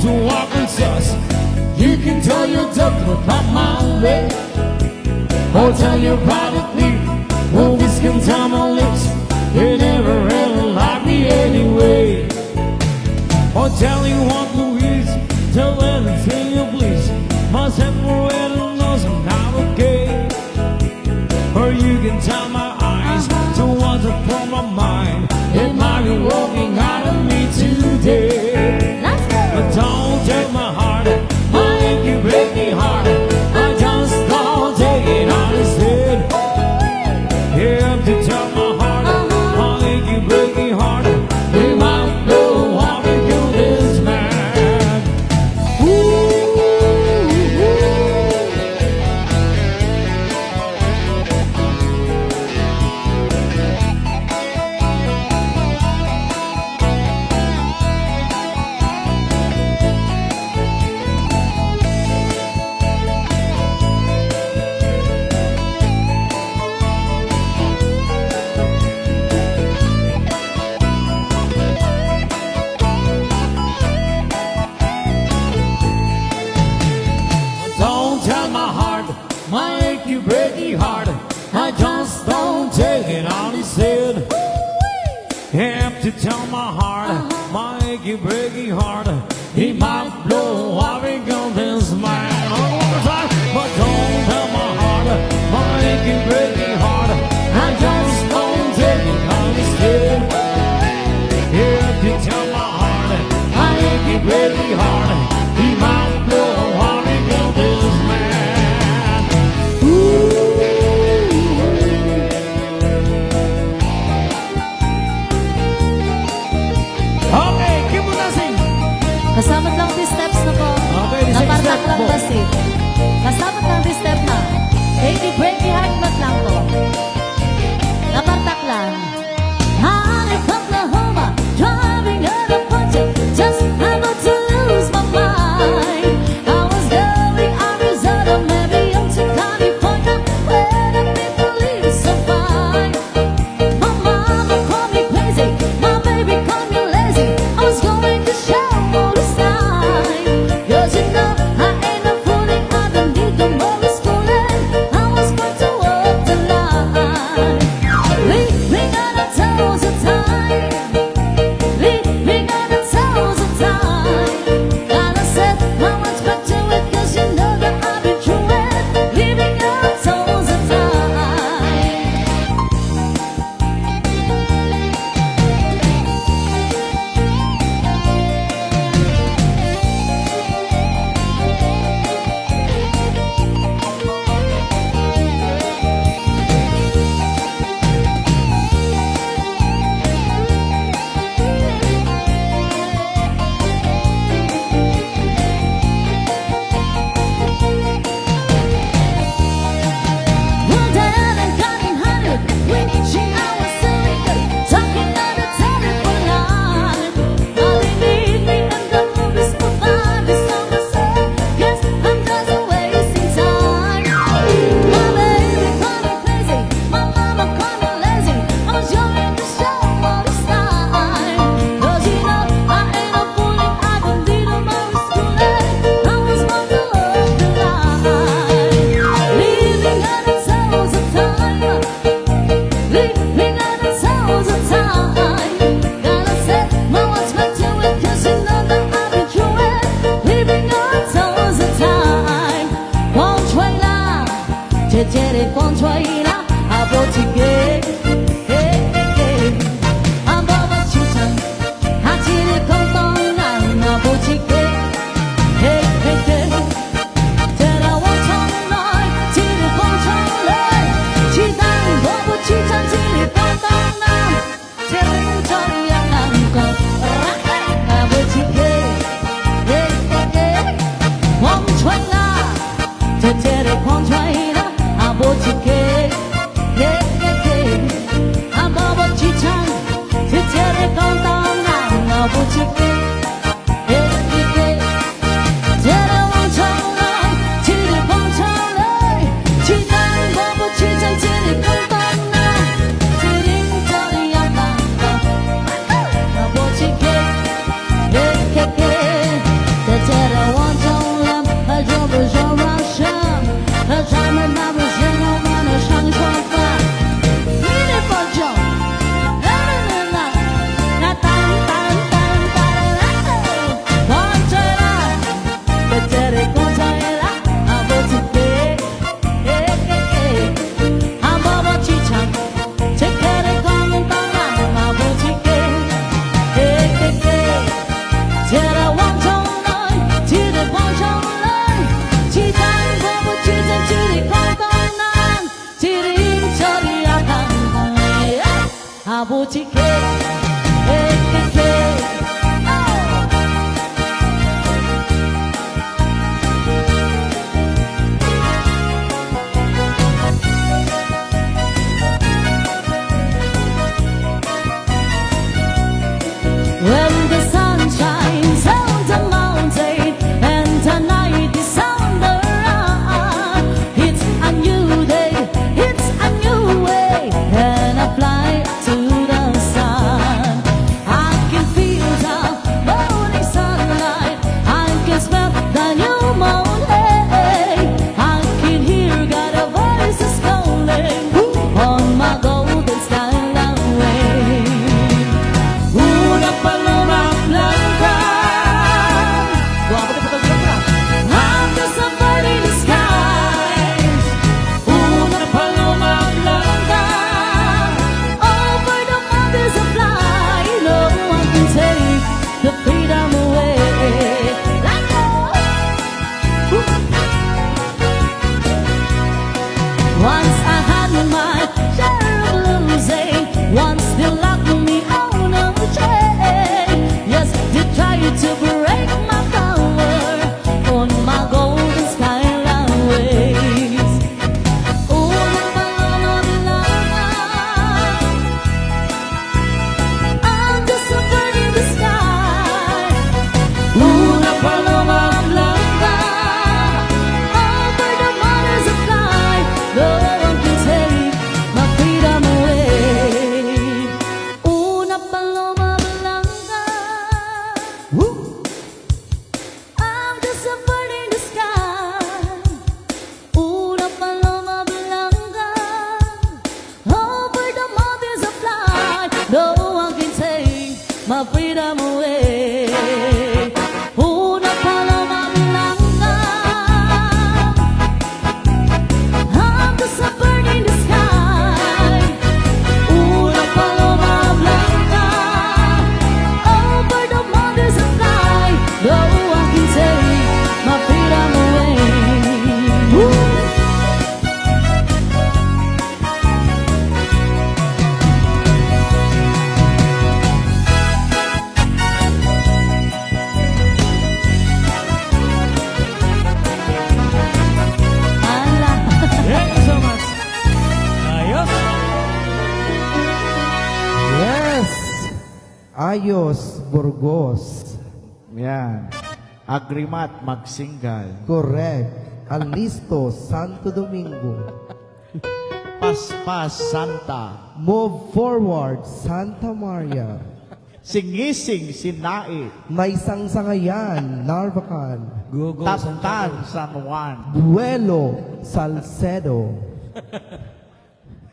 to walk with us. You can tell your doctor about my way, or tell your privately, movies can tell my lips. You never really like me anyway. Or telling what Louise, tell anything you please. Must have forever knows I'm not okay. Or you can tell my eyes to what's upon my mind. It might be walking out of me today. But don't take my heart, I make you break me heart. I just don't take it on his head. You have to tell my heart, I make you break me heart. You might know what we do this man. Don't tell my heart, might make you break me heart. I just don't take it on his head. Have to tell my heart, might make you break me heart. He might blow up and go this man. One more time, but don't tell my heart, might make you break me heart. I just don't take it on his head. Have to tell my heart, might make you break me heart. He might blow up and go this man. Okay, keep on dancing. Kasama lang di steps na po. Okay, di Napartak step lang po. basi. Kasama lang di step na. Baby, break your heart ba't lang po. Napartak lang. Honey, Oklahoma, driving at a punch, just about to lose my mind. I was going Arizona, maybe up to California, where the people live so fine. My mama called me crazy, my baby called me lazy. I was going to show all the sign. 'Cause you know I ain't no fooling, I 마부지게 에케케 When the sun shines on the mountain and the night is on the run, it's a new day, it's a new way, and I fly to the sun. I can feel the morning sunlight, I can smell the new morning, I can hear God a voices calling on my golden skyline way. Una paloma blanca. I'm just a bird in the skies. Una paloma blanca. Over the mountains I fly, no one can take the freedom away. Let go. Once I had my share of losing, once they locked me on a chain. Yes, they tried to break my power on my golden skyline ways. Una paloma blanca. I'm just a bird in the sky. Una paloma Blanca. Over the mountains I fly. No one can take my freedom away. Una paloma blanca. I'm just a bird in the sky. Una paloma blanca. Over the mountains I fly. No one can take my freedom away. Una paloma blanca. I'm just a bird in the sky. Una paloma blanca. Over the mountains I fly. No one can take my freedom away. Ala. Thank you so much. Ayos. Yes! Ayos, Burgos. Yan. Agrimat, magsingal. Correct. Alisto, Santo Domingo. Paspas, Santa. Move forward, Santa Maria. Singising, Sinai. May Sangsangayan, Narvacan. Tatan, San Juan. Buelo, Salcedo.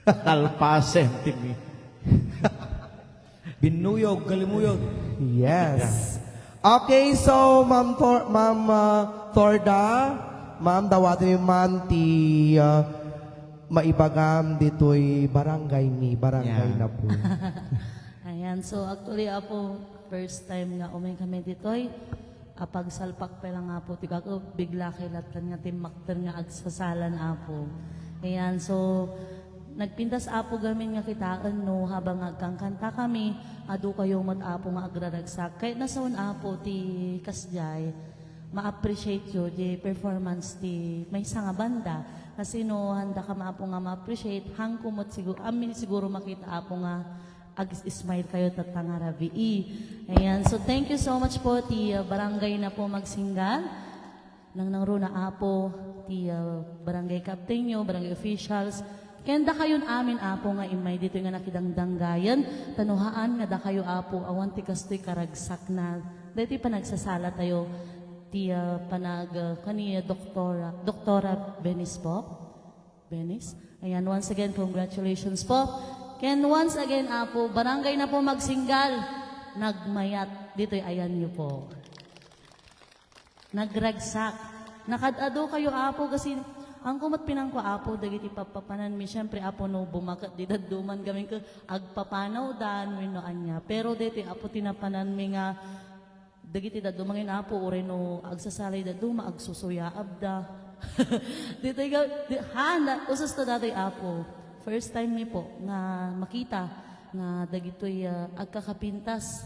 Talpasen, Timi. Binuyog, kalimuyog. Yes. Okay, so Thorda, Ma'am dawatin yung man ti maibagam dito'y barangay ni barangay Yeah. na po. Ayan, so actually apo, first time nga umay kami ditoy, pagsalpak pa lang apo, tiga ko bigla kilatan nga timakter nga agsasalan apo. Ayan, so nagpintas apo gamin nga kitaan no, habang agkangkanta kami, adu kayo mat-apo nga agraragsak. Kahit nasaon apo ti kasjay, ma-appreciate yo di performance ti may nga banda. Kasi no, handa ka maapo nga ma-appreciate, hang kumot siguro, amin siguro makita apo nga ag-smile kayo tatangarabi. Ayan, so thank you so much po ti barangay na po magsinggan. Nang runa apo, ti barangay captain nyo, barangay officials. Kenda kayon amin apo nga imay dito nga nakidangdanggayan. Tanuhaan nga da kayo apo, awan ti kastoy karagsak na. Dito pa nagsasala tayo ti kani Doktora Benis po. Benis. Ayan, once again, congratulations po. Ken once again, apo, barangay na po magsinggal. Nagmayat. Dito'y ayan niyo po. Nagragsak. Nakadado kayo, apo, kasi ang kumat pinangko, apo, dagiti papapanan mi. Siyempre, apo, no, bumakat, di daduman gamin ko, agpapanaw dan, wino anya. Pero dito, apo, tinapanan mi nga, dagiti dadumangin, apo, ure no, agsasalay daduma, agsusuya, abda. Dito, handa, usas to dati, apo. First time ni po, nga makita, nga dagitoy agkakapintas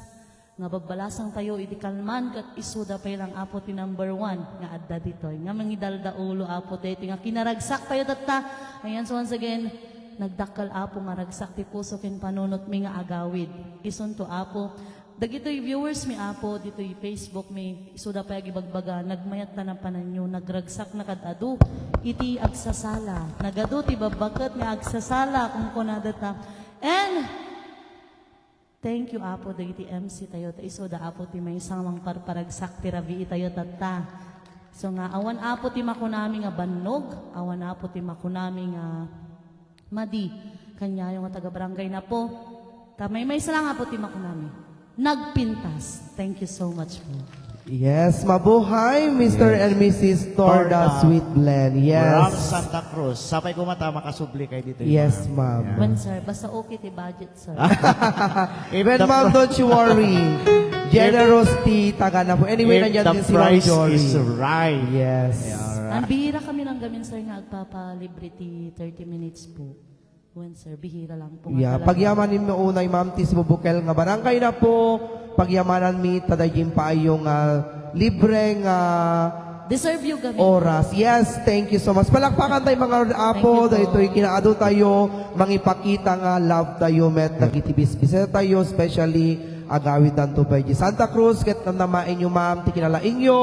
nga bagbalasang tayo iti kalman kat isuda pay lang apo ti number 1 nga adda ditoy nga mangidalda ulo apo dito nga kinaragsak tayo tatta. Ayan, so once again nagdakkel apo nga ragsak ti puso ken panunot mi nga agawid ison to apo. Dagitoy viewers mi apo ditoy Facebook mi isuda pay gibagbaga nagmayat na ng pananyo nagragsak na kadado iti agsasala nagado ti babaket nga agsasala kung kunadata. And thank you apo dagiti MC tayo ta isuda apo ti may samang parparagsak ti rabi tayo tatta. So nga awan apo ti makunami nga bannog, awan apo ti makunami nga madi kanya yung taga barangay na po. Ta may salang apo ti makunami. Nagpintas. Thank you so much po. Yes, mabuhay, Mr. and Mrs. Torda Torda. Sweet Blend. From Yes. Santa Cruz. Sapay ko mata, makasubli kayo dito. Yes, ma'am. When sir, basta okay ti budget sir. Even ma'am, don't you worry. Generosity, taga na po. Anyway, If nandiyan the din si Ma'am price Jory. is right. Yes. Ang bihira kami ng gamin sir nga agpapalibre ti 30 minutes po. When sir, bihira lang po. nga Yeah, talaga. pagyamanin mo unay ma'am tis bubukel nga barangay na po. Pagyamanan mi tadayim pa yung libreng Deserve you gamin. oras. Yes, thank you so much. Palakpakan tayo mga apo. Thank you po. Dahito kinaado tayo. Mangipakita nga love tayo met nagitibis-bisa tayo. Especially agawid danto pa di Santa Cruz. Ket namain nyo ma'am. Tikinalaing nyo.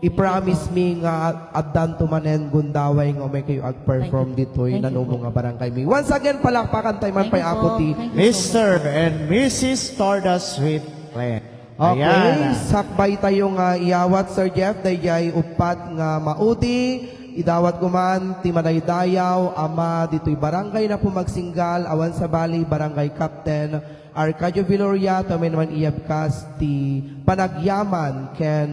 I-promise me nga addan tumanen gundaway nga may kayo ag-perform dito Thank you nanumo nga barangay mi. Once again palakpakan tayo man Thank pay you apo po. ti. Thank you so Mr. much. and Mrs. Torda Sweet Blend. Okay, Ayan. sakbay tayo nga iawat Sir Jeff dayjay upat nga maudi. Idawat ko man ti Manaydayaw ama dito'y barangay na po magsinggal awan sa bali barangay captain Arcadio Viloria tamen man iabkas ti panagyaman ken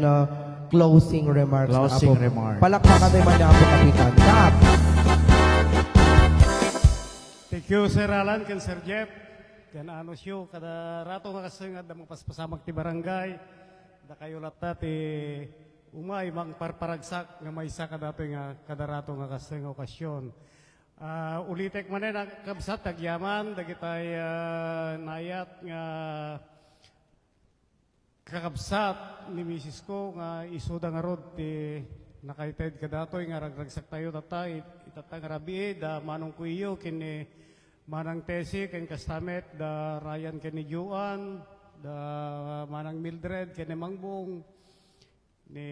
closing remarks na Closing apo. remarks. Palakpakan tayo man na apo kapitan. Kap. Thank you, Sir Alan, ken Sir Jeff. Ken ano siyo, kada rato nga kasingad na mga paspasamag ti barangay, da kayo lata ti umay, mang parparagsak nga may isa kadatoy nga kada rato nga kasing okasyon. Ulitek manen ang kabsat, tagyaman, dagitay nayat nga kakabsat ni Mrs. ko nga isuda nga rod ti nakaited kadatoy nga ragragsak tayo tatay itatang rabi da manong kuyo kini manang Tesi ken kastamet da Ryan ken ni Juan da manang Mildred ken ni Mangbong ni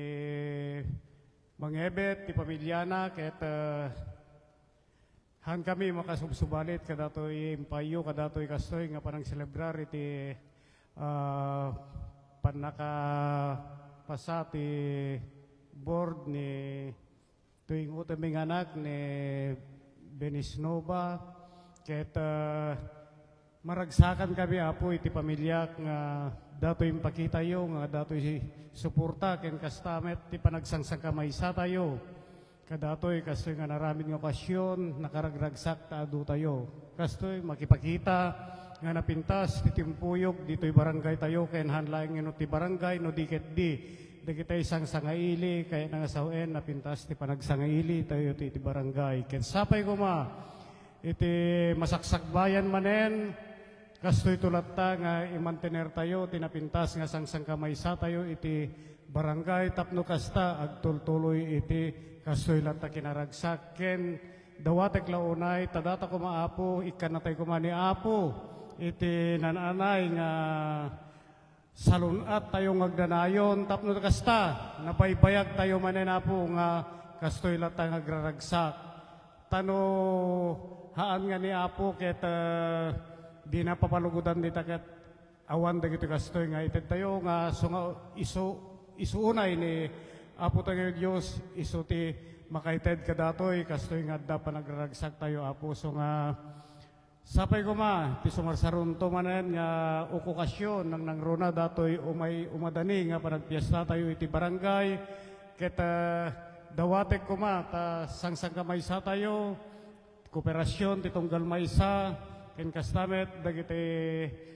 Mang Ebet ti pamilyana ket han kami makasubsubalit kadatoy impayo kadatoy kastoy nga parang celebrar iti panaka pasati board ni tuwing utaming anak ni Benisnova ket maragsakan kami apo iti pamilya nga datoy impakita yo nga datoy suporta ken kastamet ti panagsangsang kamaysa tayo kadatoy kastoy nga naramid nga okasyon nakaragragsak ta adu tayo kastoy makipakita nga napintas ti timpuyog dito'y barangay tayo ken hanlaing ino ti barangay no diket di dagitay isang sangaili kaya nangasawen napintas ti panagsangaili tayo ti barangay ken sapay ko ma iti masaksakbayan manen kastoy tulatta nga imantener tayo ti napintas nga sangsang kamaysa tayo iti barangay tapno kasta agtultuloy iti kastoy latta kinaragsak ken dawatek launay tadata ko maapo ikanatay ko ni apo iti nananay nga salunat tayo ngagdanayon tapno kasta napaybayag tayo manenapo nga kastoy lata nga agraragsak tano haan nga ni apo ket di na papalugudan dita ket awan dagiti kastoy nga ited tayo nga so nga isuunay ni apo tayo Dios isu ti makaited kadatoy kastoy nga adda pa nagraragsak tayo apo so nga sapay ko ma, ti sumarsarunto manen nga okasyon nang nangruna datoy umay umadani nga panagpiesta tayo iti barangay ket dawatek ko ma ta sangsang kamaysa tayo kooperasyon ti tunggal maysa ken kastamet dagiti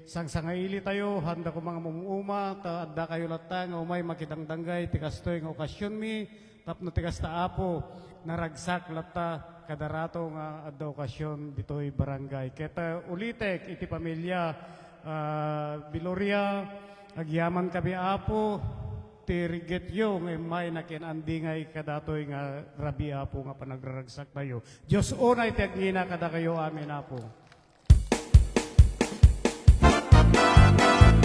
sangsangaili tayo handa ko mga mumuma ta adda kayo latta nga umay makidangdanggay ti kastoy nga okasyon mi tapno tigas ta apo, naragsak lata kadarato nga adda okasyon ditoy barangay. Keta ulitek iti pamilya Biloria, agyaman kami apo, tiriget yo nga may nakinandingay kadatoy nga rabi apo nga panagraragsak tayo. Diyos unay tiagngina kada kayo amin apo.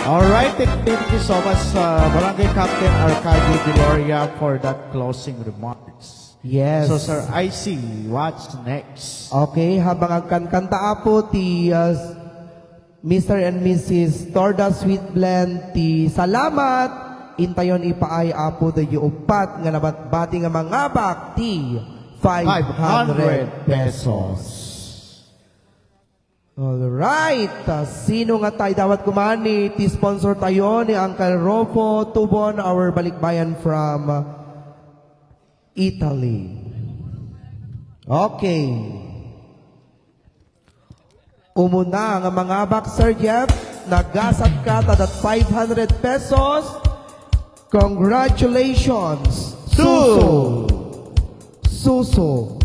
Alright, thank you so much, Barangay Captain Arcadio Gloria, for that closing remarks. Yes. So, Sir IC, what's next? Okay, habang ang kanta po ti Mr. and Mrs. Torda Sweet Blend ti salamat intayon ipaay apo the upat nga nabatbati nga mangabak ti 500 pesos. Alright, sino nga tayo dapat kumani? Ti sponsor tayo ni Uncle Rofo Tubon, our balikbayan from Italy. Okay. Umuna nga mga bak, Sir Jeff, nagasat ka tadat 500 pesos. Congratulations! Suso! Suso!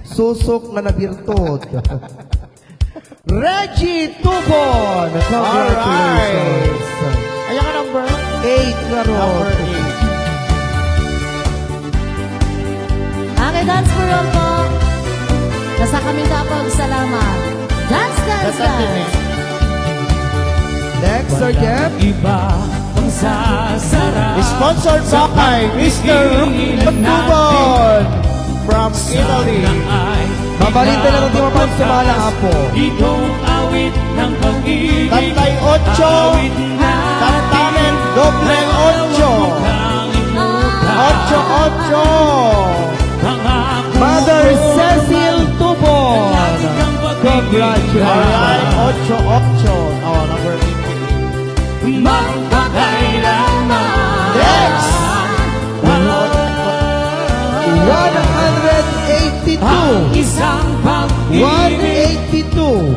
Susok nga nabirtod. Reggie Tubon! Congratulations! Ayan ka number? 8 nga Number ron. 8. Okay, dance for all po. Nasa kami kapag salamat. Dance, dance, dance. Next, Sir Jeff. Iba pang sasarap Sponsored by Mr. Ruben Tubon from Italy. Mabalitan na natin mapang sumala apo. Itong awit ng pag-ibig, Tatay 8, awit na Tantanen, doble 8. 8. Mother Cecil Tubon. Congratulations. Alright, 8. Oh, number 8. magpakailanman. Next! 182. Ang isang pag-ibig 182.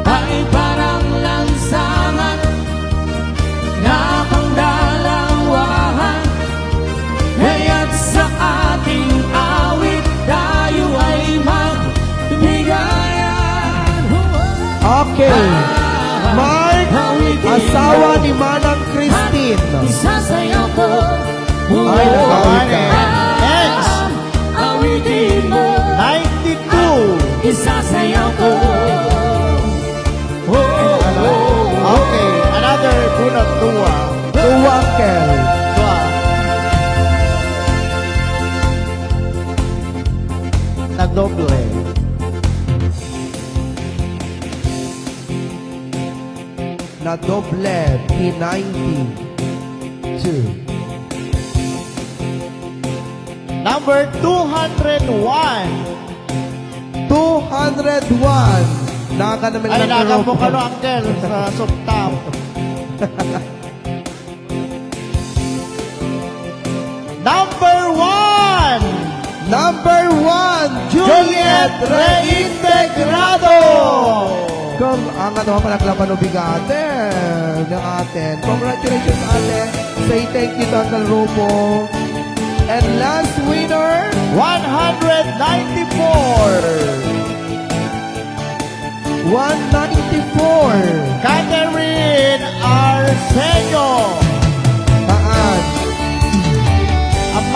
ay parang lansangan na pangdalawahan. Kaya't sa ating awit tayo ay magbigayan. Okay. Mark, asawa ni Manang Christine. Isasayaw ko Ay, nagawin ka. Next! awitin mo. 92. Isasayaw ko. Okay, another bunot 2. Uwangkel. Nagdoble. Na doble. P92. Number 201. 201. Naka naman Ay, lang nagampo ka no, Uncle, sa sumtap. Number 1. Number 1, Juliet Juliet Reintegrado. Kung ang ano pa naglaban ng bigate ng atin. Congratulations, ate. Say thank you to Uncle Rupo. And last winner, 194. 194. Catherine Arsenio. Taan.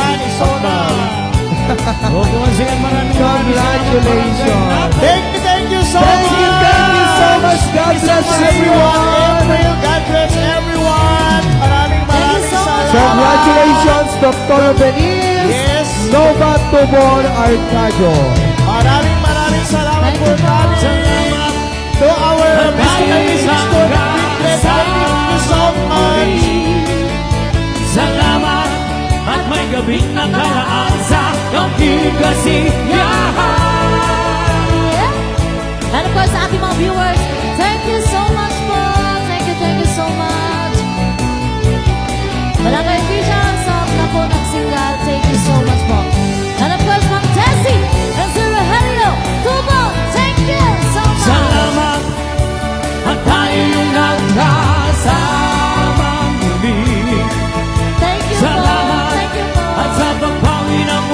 Arizona. Okay, once again, maraming Congratulations. Thank you so Thank much. you so much. God bless everyone. April, God bless everyone. Maraming salamat. Congratulations, Dr. Benitez. Yes. Nova Tubon Arcadio. Maraming salamat Thank po you, Lord. namin to our Mr. Thank you so much. Salamat at may gabing nakalaan sa kasiyahan. And of course, sa ating mga viewers, thank you so much po. Thank you so much. Barangay officials na po nagsingal, thank you so much po. And of course, Ma'am Tessie and Sir Rogelio Tubo, thank you so much. Salamat at tayo yung nagkasamang muli. Thank you po. Salamat Thank you po. at sa pagpawi ng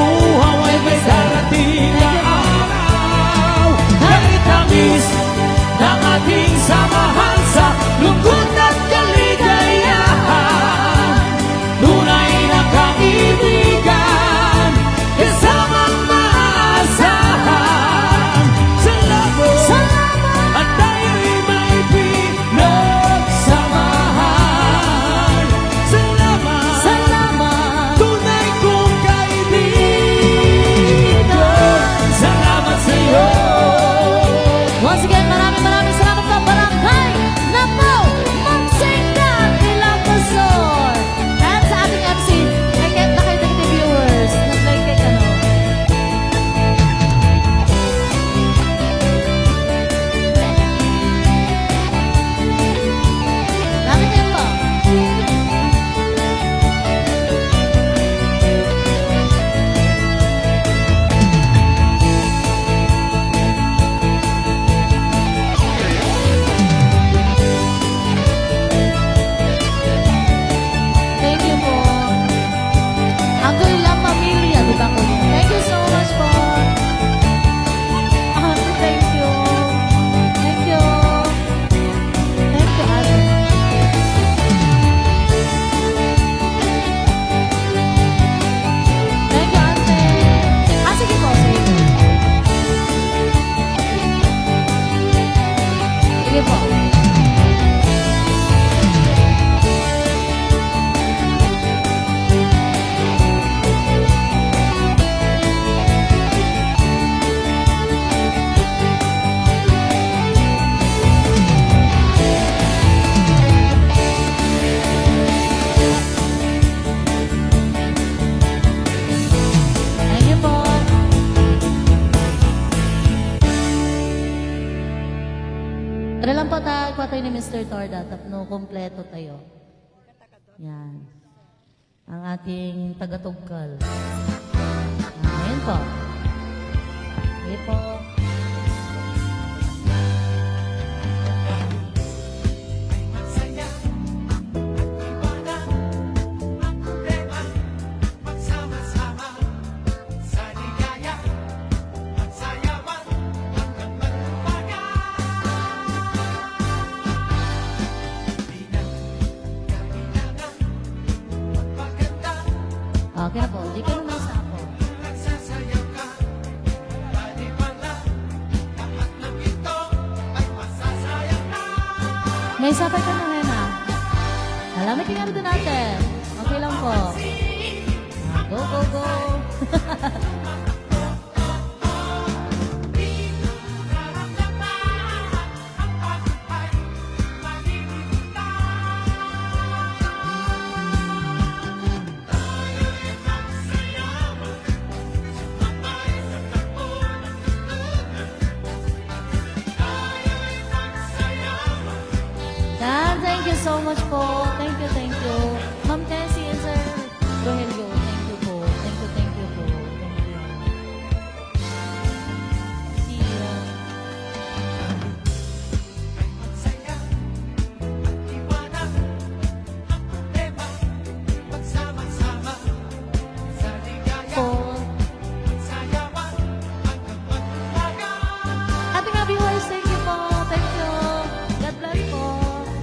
samahan sa lungkot at kaligayahan. Tunay na kaibigan, kasamang maaasahan. Salamat, at tayo'y may pinagsamahan. Salamat, tunay kong kaibigan. Salamat sa'yo. Once again, maraming salamat sa Barangay Napo Magsingan Ilocosur. At sa ating MC, nakikita viewers, nag-like ano. Bakit yun po? Thank you po. Ang Gulang Pamilya, di ba po? Thank you so much po. Thank you. Thank you. Thank you, ate. Thank you, ate. Sige po, sige po. Sige po. Thank you po. Tara lang po tayo ni Mr. Torda, tapno kompleto tayo. Yan. Ang ating taga-tugkal. Ayan po. Okay po. Okay na po. Di ka naman sa ako. May sapay ka na, Hena. Alam mo, tingnan doon natin. Okay lang po. Go, go, go. Dan, thank you so much po. Thank you, thank you. Ma'am Tessie and Sir Rogelio.